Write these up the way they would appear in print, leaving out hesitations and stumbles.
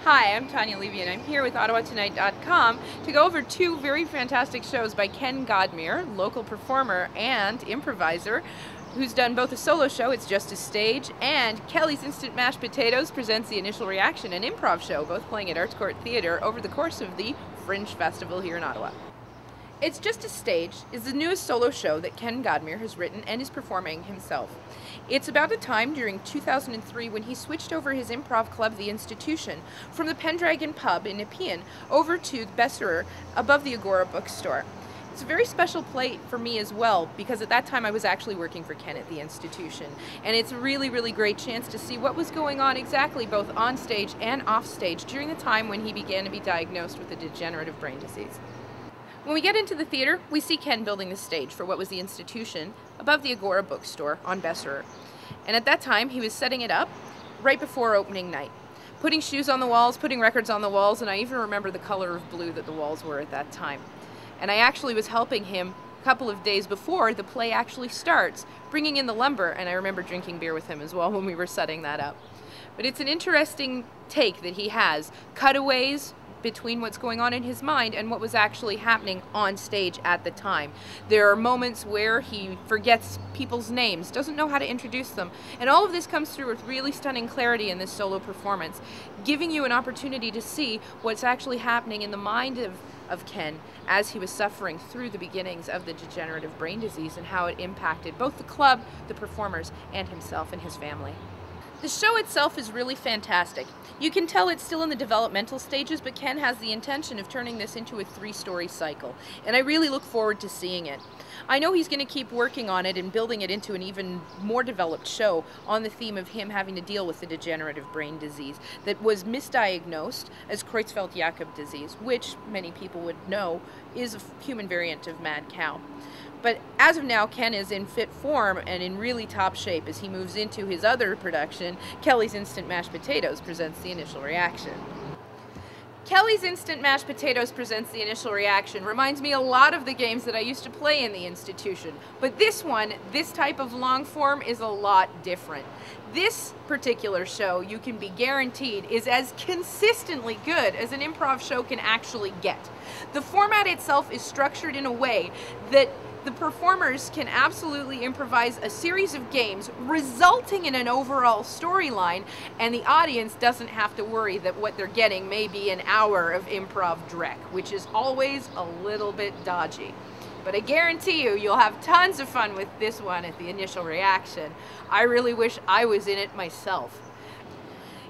Hi, I'm Tania Levy and I'm here with OttawaTonight.com to go over two very fantastic shows by Ken Godmere, local performer and improviser, who's done both a solo show, It's Just a Stage, and Kelly's Instant Mashed Potatoes presents The Initial Reaction, an improv show, both playing at Arts Court Theatre over the course of the Fringe Festival here in Ottawa. It's Just a Stage is the newest solo show that Ken Godmere has written and is performing himself. It's about a time during 2003 when he switched over his improv club, The Institution, from the Pendragon pub in Nepean over to the Besserer above the Agora bookstore. It's a very special play for me as well because at that time I was actually working for Ken at The Institution, and it's a really great chance to see what was going on exactly both on stage and off stage during the time when he began to be diagnosed with a degenerative brain disease. When we get into the theater, we see Ken building the stage for what was The Institution above the Agora bookstore on Besserer. And at that time, he was setting it up right before opening night, putting shoes on the walls, putting records on the walls, and I even remember the color of blue that the walls were at that time. And I actually was helping him a couple of days before the play actually starts, bringing in the lumber, and I remember drinking beer with him as well when we were setting that up. But it's an interesting take that he has, cutaways between what's going on in his mind and what was actually happening on stage at the time. There are moments where he forgets people's names, doesn't know how to introduce them, and all of this comes through with really stunning clarity in this solo performance, giving you an opportunity to see what's actually happening in the mind of Ken as he was suffering through the beginnings of the degenerative brain disease and how it impacted both the club, the performers, and himself and his family. The show itself is really fantastic. You can tell it's still in the developmental stages, but Ken has the intention of turning this into a 3-story cycle, and I really look forward to seeing it. I know he's going to keep working on it and building it into an even more developed show on the theme of him having to deal with the degenerative brain disease that was misdiagnosed as Creutzfeldt-Jakob disease, which many people would know is a human variant of mad cow. But as of now, Ken is in fit form and in really top shape as he moves into his other production, Kelly's Instant Mashed Potatoes presents The Initial Reaction. Kelly's Instant Mashed Potatoes presents The Initial Reaction reminds me a lot of the games that I used to play in The Institution, but this one, this type of long form, is a lot different. This particular show, you can be guaranteed, is as consistently good as an improv show can actually get. The format itself is structured in a way that the performers can absolutely improvise a series of games resulting in an overall storyline, and the audience doesn't have to worry that what they're getting may be an hour of improv dreck, which is always a little bit dodgy. But I guarantee you'll have tons of fun with this one at The Initial Reaction. I really wish I was in it myself.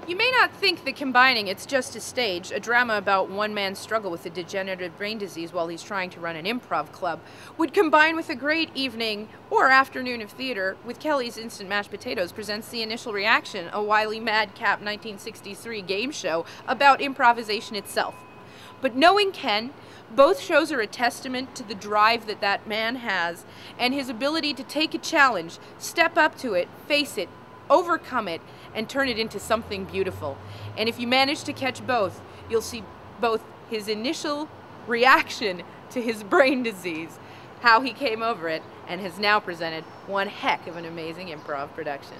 You may not think that combining It's Just a Stage, a drama about one man's struggle with a degenerative brain disease while he's trying to run an improv club, would combine with a great evening or afternoon of theater with Kelly's Instant Mashed Potatoes presents The Initial Reaction, a wily madcap 1963 game show about improvisation itself. But knowing Ken, both shows are a testament to the drive that that man has and his ability to take a challenge, step up to it, face it, overcome it, and turn it into something beautiful. And if you manage to catch both, you'll see both his initial reaction to his brain disease, how he came over it, and has now presented one heck of an amazing improv production.